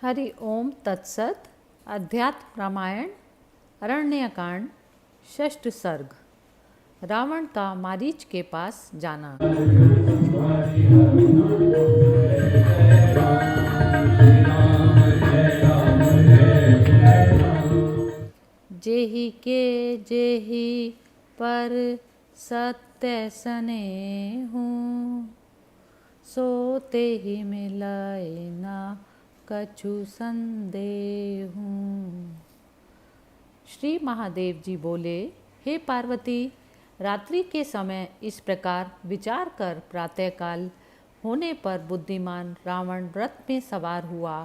हरि ओम तत्सत। अध्यात्म रामायण अरण्यकांड षष्ठ सर्ग। रावण का मारीच के पास जाना। जेहि के जेहि पर सत्य स्नेहु, सो तेहि मिलय ना कछु संदेहु। श्री महादेव जी बोले, हे पार्वती, रात्रि के समय इस प्रकार विचार कर प्रातःकाल होने पर बुद्धिमान रावण रथ में सवार हुआ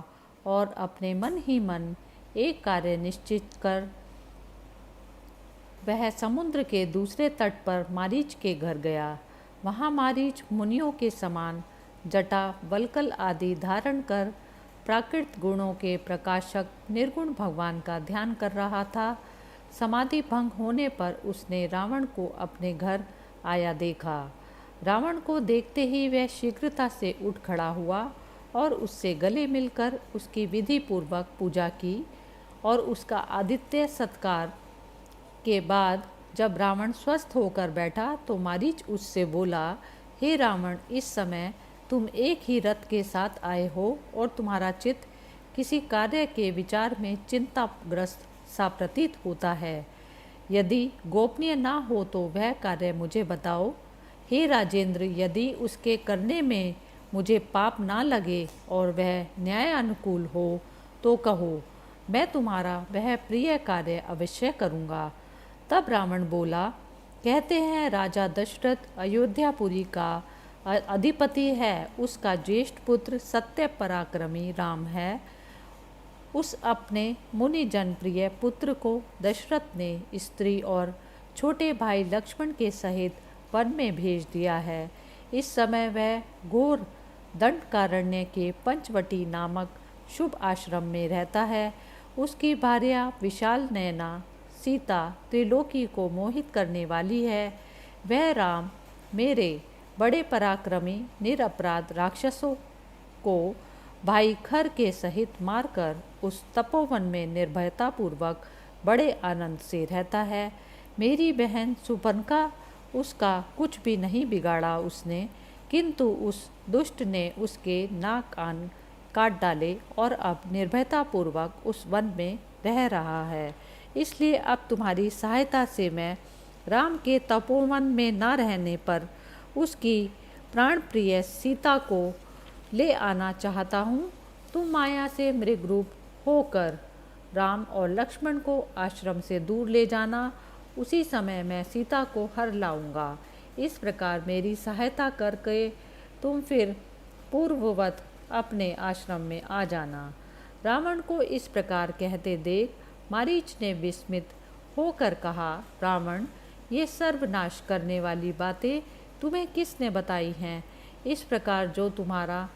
और अपने मन ही मन एक कार्य निश्चित कर वह समुद्र के दूसरे तट पर मारीच के घर गया। वहाँ मारीच मुनियों के समान जटा वल्कल आदि धारण कर प्राकृत गुणों के प्रकाशक निर्गुण भगवान का ध्यान कर रहा था। समाधि भंग होने पर उसने रावण को अपने घर आया देखा। रावण को देखते ही वह शीघ्रता से उठ खड़ा हुआ और उससे गले मिलकर उसकी विधि पूर्वक पूजा की और उसका आदित्य सत्कार के बाद जब रावण स्वस्थ होकर बैठा तो मारीच उससे बोला, हे रावण, इस समय तुम एक ही रथ के साथ आए हो और तुम्हारा चित्त किसी कार्य के विचार में चिंताग्रस्त सा प्रतीत होता है। यदि गोपनीय ना हो तो वह कार्य मुझे बताओ। हे राजेंद्र, यदि उसके करने में मुझे पाप ना लगे और वह न्याय अनुकूल हो तो कहो, मैं तुम्हारा वह प्रिय कार्य अवश्य करूँगा। तब रावण बोला, कहते हैं राजा दशरथ अयोध्यापुरी का अधिपति है, उसका ज्येष्ठ पुत्र सत्य पराक्रमी राम है। उस अपने मुनि जनप्रिय पुत्र को दशरथ ने स्त्री और छोटे भाई लक्ष्मण के सहित वन में भेज दिया है। इस समय वह घोर दंडकारण्य के पंचवटी नामक शुभ आश्रम में रहता है। उसकी भार्या विशाल नयना सीता त्रिलोकी को मोहित करने वाली है। वह राम मेरे बड़े पराक्रमी निरपराध राक्षसों को भाई खर के सहित मारकर उस तपोवन में निर्भयतापूर्वक बड़े आनंद से रहता है। मेरी बहन सुपर्णखा, उसका कुछ भी नहीं बिगाड़ा उसने, किंतु उस दुष्ट ने उसके नाक कान काट डाले और अब निर्भयतापूर्वक उस वन में रह रहा है। इसलिए अब तुम्हारी सहायता से मैं राम के तपोवन में न रहने पर उसकी प्राण प्रिय सीता को ले आना चाहता हूँ। तुम माया से मृग रूप होकर राम और लक्ष्मण को आश्रम से दूर ले जाना। उसी समय मैं सीता को हर लाऊंगा। इस प्रकार मेरी सहायता करके तुम फिर पूर्ववत अपने आश्रम में आ जाना। रावण को इस प्रकार कहते देख मारीच ने विस्मित होकर कहा, रावण, ये सर्वनाश करने वाली बातें तुम्हें किसने बताई हैं? इस प्रकार जो तुम्हारा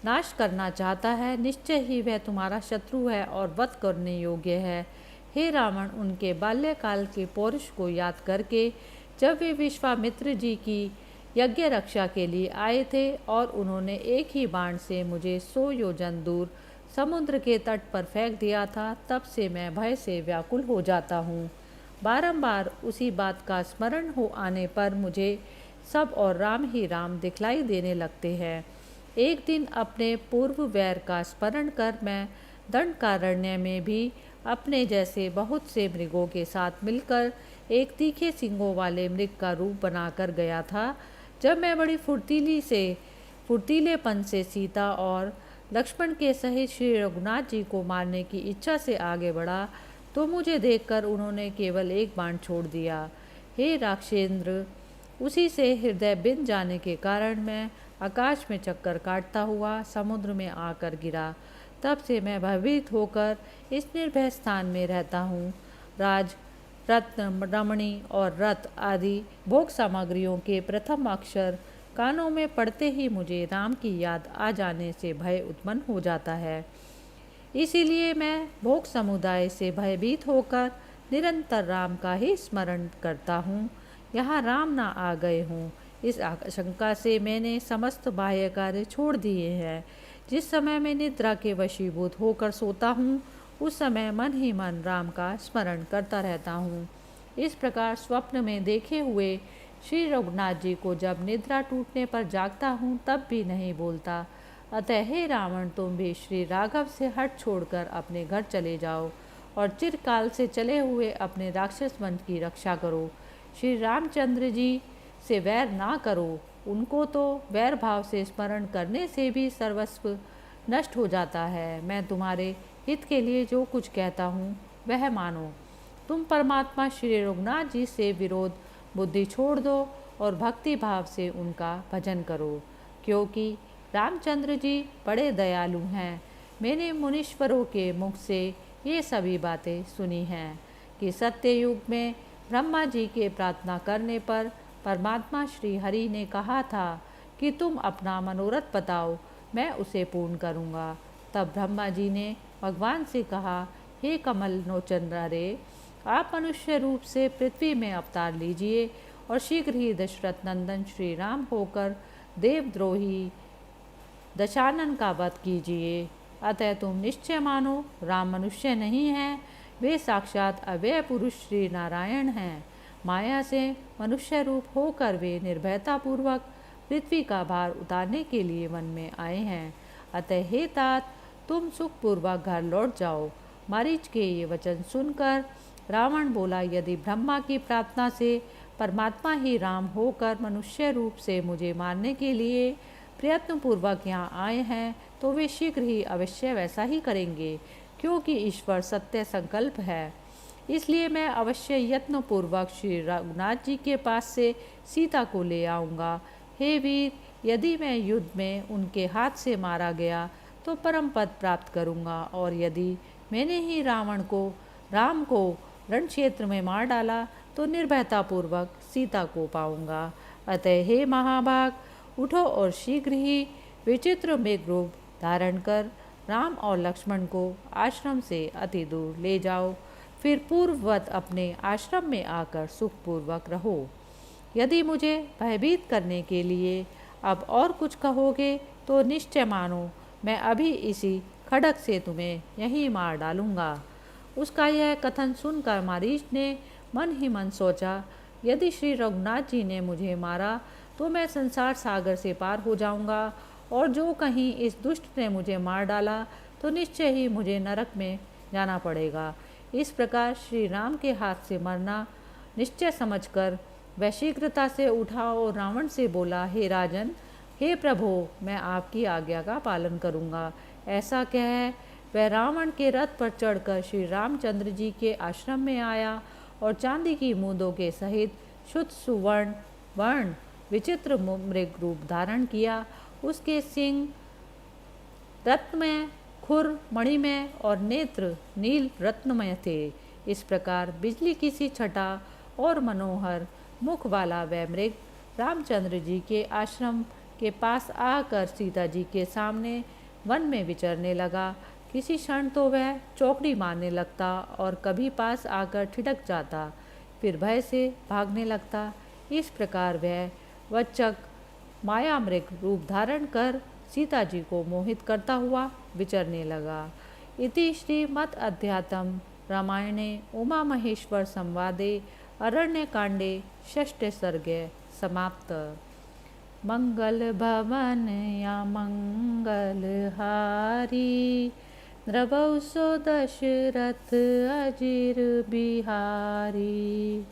नाश करना चाहता है, निश्चय ही वह तुम्हारा शत्रु है और वध करने योग्य है। हे रावण, उनके बाल्यकाल के पौरुष को याद करके जब वे विश्वामित्र जी की यज्ञ रक्षा के लिए आए थे और उन्होंने एक ही बाण से मुझे 100 योजन दूर समुद्र के तट पर फेंक दिया था, तब से मैं भय से व्याकुल हो जाता हूँ। बारंबार उसी बात का स्मरण हो आने पर मुझे सब और राम ही राम दिखलाई देने लगते हैं। एक दिन अपने पूर्व वैर का स्मरण कर मैं दंडकारण्य में भी अपने जैसे बहुत से मृगों के साथ मिलकर एक तीखे सींगों वाले मृग का रूप बनाकर गया था। जब मैं बड़ी फुर्तीलेपन से सीता और लक्ष्मण के सहित श्री रघुनाथ जी को मारने की इच्छा से आगे बढ़ा तो मुझे देखकर उन्होंने केवल एक बाण छोड़ दिया। हे राक्षेंद्र, उसी से हृदय बिंद जाने के कारण मैं आकाश में चक्कर काटता हुआ समुद्र में आकर गिरा। तब से मैं भयभीत होकर इस निर्भय स्थान में रहता हूँ। राज, रत्न, रमणी और रथ आदि भोग सामग्रियों के प्रथम अक्षर कानों में पड़ते ही मुझे राम की याद आ जाने से भय उत्पन्न हो जाता है। इसीलिए मैं भोग समुदाय से भयभीत होकर निरंतर राम का ही स्मरण करता हूँ। यहाँ राम ना आ गए हों, इस आशंका से मैंने समस्त बाह्य कार्य छोड़ दिए हैं। जिस समय मैं निद्रा के वशीभूत होकर सोता हूँ, उस समय मन ही मन राम का स्मरण करता रहता हूँ। इस प्रकार स्वप्न में देखे हुए श्री रघुनाथ जी को जब निद्रा टूटने पर जागता हूँ तब भी नहीं बोलता। अतः हे रावण, तुम भी श्री राघव से हट छोड़कर अपने घर चले जाओ और चिरकाल से चले हुए अपने राक्षस वंश की रक्षा करो। श्री रामचंद्र जी से वैर ना करो, उनको तो वैर भाव से स्मरण करने से भी सर्वस्व नष्ट हो जाता है। मैं तुम्हारे हित के लिए जो कुछ कहता हूँ वह मानो। तुम परमात्मा श्री रघुनाथ जी से विरोध बुद्धि छोड़ दो और भक्ति भाव से उनका भजन करो, क्योंकि रामचंद्र जी बड़े दयालु हैं। मैंने मुनीश्वरों के मुख से ये सभी बातें सुनी हैं कि सत्ययुग में ब्रह्मा जी के प्रार्थना करने पर परमात्मा श्री हरि ने कहा था कि तुम अपना मनोरथ बताओ, मैं उसे पूर्ण करूँगा। तब ब्रह्मा जी ने भगवान से कहा, हे कमल लोचन रे, आप मनुष्य रूप से पृथ्वी में अवतार लीजिए और शीघ्र ही दशरथ नंदन श्री राम होकर देवद्रोही दशानन का वध कीजिए। अतः तुम निश्चय मानो, राम मनुष्य नहीं हैं, वे साक्षात अव्यय पुरुष श्री नारायण हैं। माया से मनुष्य रूप होकर वे निर्भयतापूर्वक पृथ्वी का भार उतारने के लिए वन में आए हैं। अतः हे तात, तुम सुखपूर्वक घर लौट जाओ। मारीच के ये वचन सुनकर रावण बोला, यदि ब्रह्मा की प्रार्थना से परमात्मा ही राम होकर मनुष्य रूप से मुझे मारने के लिए प्रयत्नपूर्वक यहाँ आए हैं, तो वे शीघ्र ही अवश्य वैसा ही करेंगे, क्योंकि ईश्वर सत्य संकल्प है। इसलिए मैं अवश्य यत्नपूर्वक श्री रघुनाथ जी के पास से सीता को ले आऊँगा। हे वीर, यदि मैं युद्ध में उनके हाथ से मारा गया तो परम पद प्राप्त करूँगा, और यदि मैंने ही राम को रण क्षेत्र में मार डाला तो निर्भयतापूर्वक सीता को पाऊँगा। अतः हे महाभाग, उठो और शीघ्र ही विचित्र मृग रूप धारण कर राम और लक्ष्मण को आश्रम से अति दूर ले जाओ। फिर पूर्ववत अपने आश्रम में आकर सुखपूर्वक रहो। यदि मुझे भयभीत करने के लिए अब और कुछ कहोगे तो निश्चय मानो, मैं अभी इसी खड्ग से तुम्हें यहीं मार डालूंगा। उसका यह कथन सुनकर मारीच ने मन ही मन सोचा, यदि श्री रघुनाथ जी ने मुझे मारा तो मैं संसार सागर से पार हो जाऊंगा, और जो कहीं इस दुष्ट ने मुझे मार डाला तो निश्चय ही मुझे नरक में जाना पड़ेगा। इस प्रकार श्री राम के हाथ से मरना निश्चय समझकर वह शीघ्रता से उठा और रावण से बोला, हे राजन, हे प्रभो, मैं आपकी आज्ञा का पालन करूंगा। ऐसा कह वह रावण के रथ पर चढ़कर श्री रामचंद्र जी के आश्रम में आया और चांदी की मूंदों के सहित शुद्ध सुवर्ण वर्ण विचित्र मृग रूप धारण किया। उसके सिंह रत्नमय, खुर मणिमय और नेत्र नील रत्नमय थे। इस प्रकार बिजली की सी छटा और मनोहर मुख वाला वह मृग रामचंद्र जी के आश्रम के पास आकर सीता जी के सामने वन में विचरने लगा। किसी क्षण तो वह चौकड़ी मारने लगता और कभी पास आकर ठिठक जाता, फिर भय से भागने लगता। इस प्रकार वह वच्चक माया मृग रूप धारण कर सीता जी को मोहित करता हुआ विचरने लगा। इति श्रीमद् अध्यात्म रामायणे उमा महेश्वर संवादे अरण्य कांडे षष्ठ सर्गे समाप्त। मंगल भवन या मंगल हारी, द्रवौ सो दशरथ अजिर बिहारी।